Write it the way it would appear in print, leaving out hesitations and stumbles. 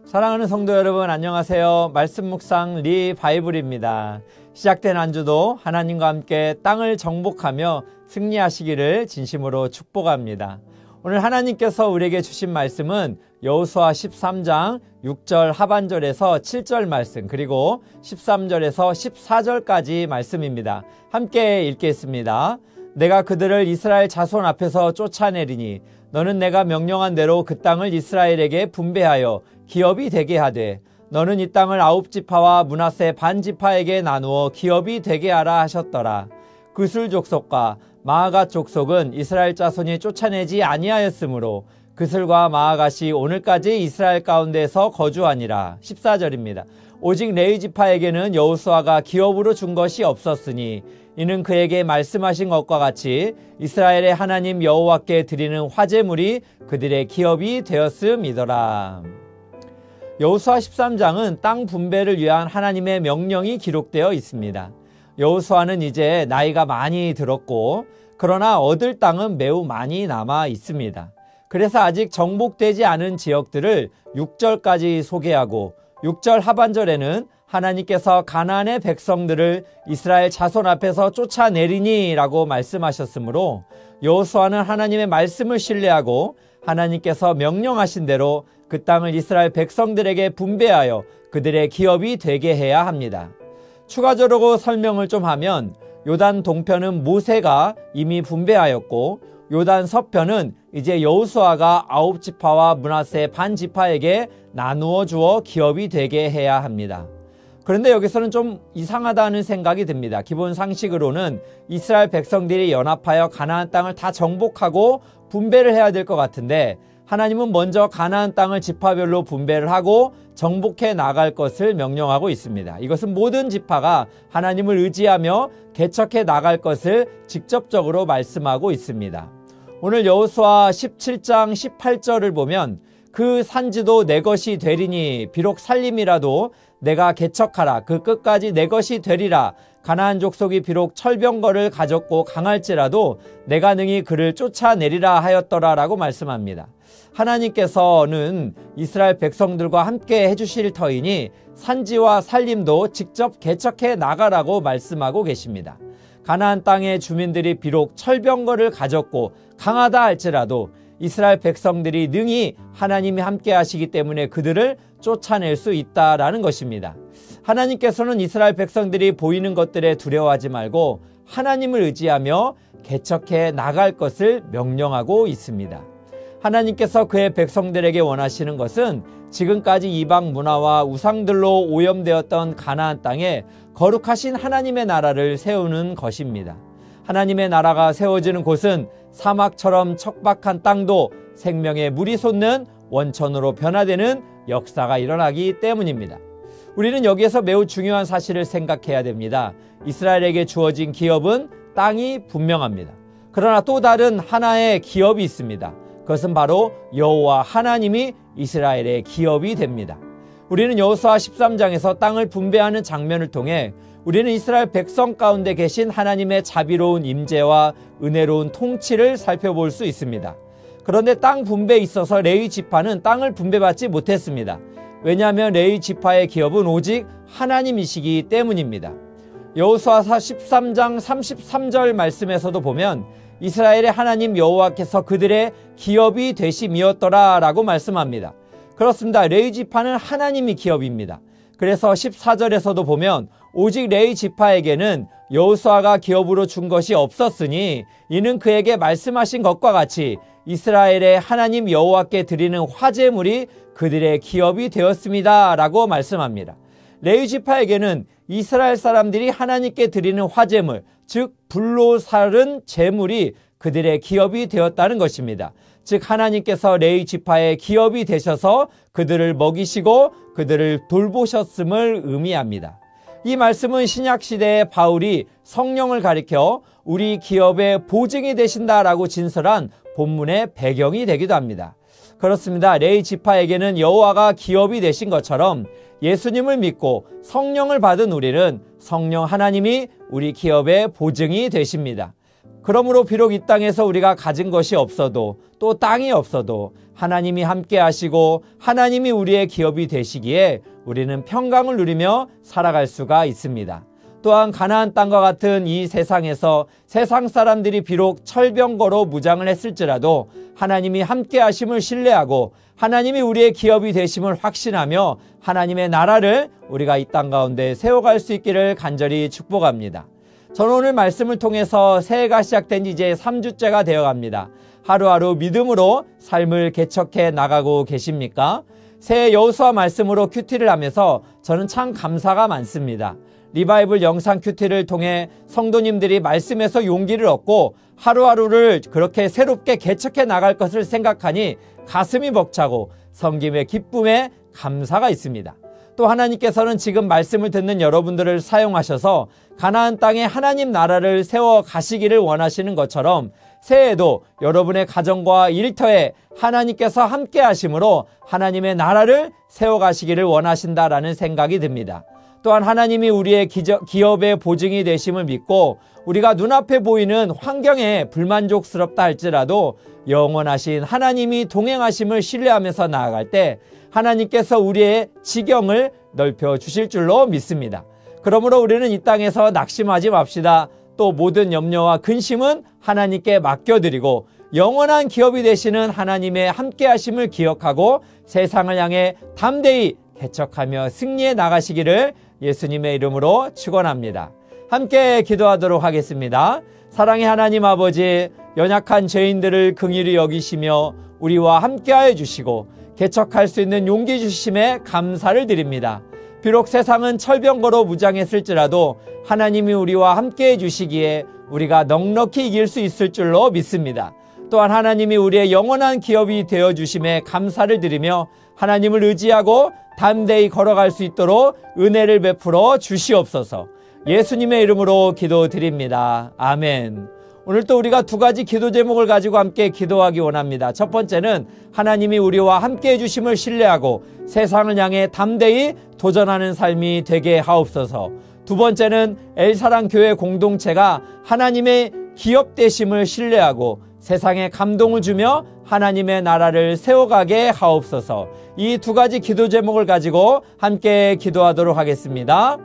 사랑하는 성도 여러분, 안녕하세요. 말씀 묵상 리바이블입니다. 시작된 한 주도 하나님과 함께 땅을 정복하며 승리하시기를 진심으로 축복합니다. 오늘 하나님께서 우리에게 주신 말씀은 여호수아 13장 6절 하반절에서 7절 말씀, 그리고 13절에서 14절까지 말씀입니다. 함께 읽겠습니다. 내가 그들을 이스라엘 자손 앞에서 쫓아내리니 너는 내가 명령한 대로 그 땅을 이스라엘에게 분배하여 기업이 되게 하되 너는 이 땅을 9지파와 므낫세 반지파에게 나누어 기업이 되게 하라 하셨더라. 그술 족속과 마아갓 족속은 이스라엘 자손이 쫓아내지 아니하였으므로 그술과 마아갓이 오늘까지 이스라엘 가운데서 거주하니라. 14절입니다. 오직 레위 지파에게는 여호수아가 기업으로 준 것이 없었으니 이는 그에게 말씀하신 것과 같이 이스라엘의 하나님 여호와께 드리는 화제물이 그들의 기업이 되었음이더라. 여호수아 13장은 땅 분배를 위한 하나님의 명령이 기록되어 있습니다. 여호수아는 이제 나이가 많이 들었고 그러나 얻을 땅은 매우 많이 남아 있습니다. 그래서 아직 정복되지 않은 지역들을 6절까지 소개하고 6절 하반절에는 하나님께서 가나안의 백성들을 이스라엘 자손 앞에서 쫓아내리니 라고 말씀하셨으므로 여호수아는 하나님의 말씀을 신뢰하고 하나님께서 명령하신 대로 그 땅을 이스라엘 백성들에게 분배하여 그들의 기업이 되게 해야 합니다. 추가적으로 설명을 좀 하면 요단 동편은 모세가 이미 분배하였고 요단 서편은 이제 여호수아가 9지파와 므낫세 반지파에게 나누어 주어 기업이 되게 해야 합니다. 그런데 여기서는 좀 이상하다는 생각이 듭니다. 기본 상식으로는 이스라엘 백성들이 연합하여 가나안 땅을 다 정복하고 분배를 해야 될 것 같은데 하나님은 먼저 가나안 땅을 지파별로 분배를 하고 정복해 나갈 것을 명령하고 있습니다. 이것은 모든 지파가 하나님을 의지하며 개척해 나갈 것을 직접적으로 말씀하고 있습니다. 오늘 여호수아 17장 18절을 보면 그 산지도 내 것이 되리니 비록 살림이라도 내가 개척하라 그 끝까지 내 것이 되리라. 가나안 족속이 비록 철병거를 가졌고 강할지라도 내가 능히 그를 쫓아내리라 하였더라 라고 말씀합니다. 하나님께서는 이스라엘 백성들과 함께 해주실 터이니 산지와 살림도 직접 개척해 나가라고 말씀하고 계십니다. 가나안 땅의 주민들이 비록 철병거를 가졌고 강하다 할지라도 이스라엘 백성들이 능히 하나님이 함께 하시기 때문에 그들을 쫓아낼 수 있다라는 것입니다. 하나님께서는 이스라엘 백성들이 보이는 것들에 두려워하지 말고 하나님을 의지하며 개척해 나갈 것을 명령하고 있습니다. 하나님께서 그의 백성들에게 원하시는 것은 지금까지 이방 문화와 우상들로 오염되었던 가나안 땅에 거룩하신 하나님의 나라를 세우는 것입니다. 하나님의 나라가 세워지는 곳은 사막처럼 척박한 땅도 생명의 물이 솟는 원천으로 변화되는 역사가 일어나기 때문입니다. 우리는 여기에서 매우 중요한 사실을 생각해야 됩니다. 이스라엘에게 주어진 기업은 땅이 분명합니다. 그러나 또 다른 하나의 기업이 있습니다. 그것은 바로 여호와 하나님이 이스라엘의 기업이 됩니다. 우리는 여호수아 13장에서 땅을 분배하는 장면을 통해 우리는 이스라엘 백성 가운데 계신 하나님의 자비로운 임재와 은혜로운 통치를 살펴볼 수 있습니다. 그런데 땅 분배에 있어서 레위 지파는 땅을 분배받지 못했습니다. 왜냐하면 레위 지파의 기업은 오직 하나님이시기 때문입니다. 여호수아 13장 33절 말씀에서도 보면 이스라엘의 하나님 여호와께서 그들의 기업이 되심이었더라 라고 말씀합니다. 그렇습니다. 레위 지파는 하나님이 기업입니다. 그래서 14절에서도 보면 오직 레위 지파에게는 여호수아가 기업으로 준 것이 없었으니 이는 그에게 말씀하신 것과 같이 이스라엘의 하나님 여호와께 드리는 화제물이 그들의 기업이 되었습니다 라고 말씀합니다. 레위 지파에게는 이스라엘 사람들이 하나님께 드리는 화제물, 즉 불로 살은 제물이 그들의 기업이 되었다는 것입니다. 즉 하나님께서 레위 지파의 기업이 되셔서 그들을 먹이시고 그들을 돌보셨음을 의미합니다. 이 말씀은 신약시대의 바울이 성령을 가리켜 우리 기업의 보증이 되신다라고 진설한 본문의 배경이 되기도 합니다. 그렇습니다. 레위 지파에게는 여호와가 기업이 되신 것처럼 예수님을 믿고 성령을 받은 우리는 성령 하나님이 우리 기업의 보증이 되십니다. 그러므로 비록 이 땅에서 우리가 가진 것이 없어도 또 땅이 없어도 하나님이 함께 하시고 하나님이 우리의 기업이 되시기에 우리는 평강을 누리며 살아갈 수가 있습니다. 또한 가나안 땅과 같은 이 세상에서 세상 사람들이 비록 철병거로 무장을 했을지라도 하나님이 함께 하심을 신뢰하고 하나님이 우리의 기업이 되심을 확신하며 하나님의 나라를 우리가 이 땅 가운데 세워갈 수 있기를 간절히 축복합니다. 저는 오늘 말씀을 통해서 새해가 시작된 지 이제 3주째가 되어갑니다. 하루하루 믿음으로 삶을 개척해 나가고 계십니까? 새해 여호수아 말씀으로 큐티를 하면서 저는 참 감사가 많습니다. 리바이블 영상 큐티를 통해 성도님들이 말씀에서 용기를 얻고 하루하루를 그렇게 새롭게 개척해 나갈 것을 생각하니 가슴이 벅차고 섬김의 기쁨에 감사가 있습니다. 또 하나님께서는 지금 말씀을 듣는 여러분들을 사용하셔서 가나안 땅에 하나님 나라를 세워 가시기를 원하시는 것처럼 새해에도 여러분의 가정과 일터에 하나님께서 함께 하심으로 하나님의 나라를 세워 가시기를 원하신다라는 생각이 듭니다. 또한 하나님이 우리의 기업의 보증이 되심을 믿고 우리가 눈앞에 보이는 환경에 불만족스럽다 할지라도 영원하신 하나님이 동행하심을 신뢰하면서 나아갈 때 하나님께서 우리의 지경을 넓혀 주실 줄로 믿습니다. 그러므로 우리는 이 땅에서 낙심하지 맙시다. 또 모든 염려와 근심은 하나님께 맡겨드리고 영원한 기업이 되시는 하나님의 함께 하심을 기억하고 세상을 향해 담대히 개척하며 승리해 나가시기를 예수님의 이름으로 축원합니다. 함께 기도하도록 하겠습니다. 사랑의 하나님 아버지, 연약한 죄인들을 긍휼히 여기시며 우리와 함께하여 주시고 개척할 수 있는 용기 주심에 감사를 드립니다. 비록 세상은 철병거로 무장했을지라도 하나님이 우리와 함께해 주시기에 우리가 넉넉히 이길 수 있을 줄로 믿습니다. 또한 하나님이 우리의 영원한 기업이 되어 주심에 감사를 드리며 하나님을 의지하고 담대히 걸어갈 수 있도록 은혜를 베풀어 주시옵소서. 예수님의 이름으로 기도드립니다. 아멘. 오늘 또 우리가 두 가지 기도 제목을 가지고 함께 기도하기 원합니다. 첫 번째는 하나님이 우리와 함께 해주심을 신뢰하고 세상을 향해 담대히 도전하는 삶이 되게 하옵소서. 두 번째는 엘사랑교회 공동체가 하나님의 기업 되심을 신뢰하고 세상에 감동을 주며 하나님의 나라를 세워가게 하옵소서. 이 두 가지 기도 제목을 가지고 함께 기도하도록 하겠습니다.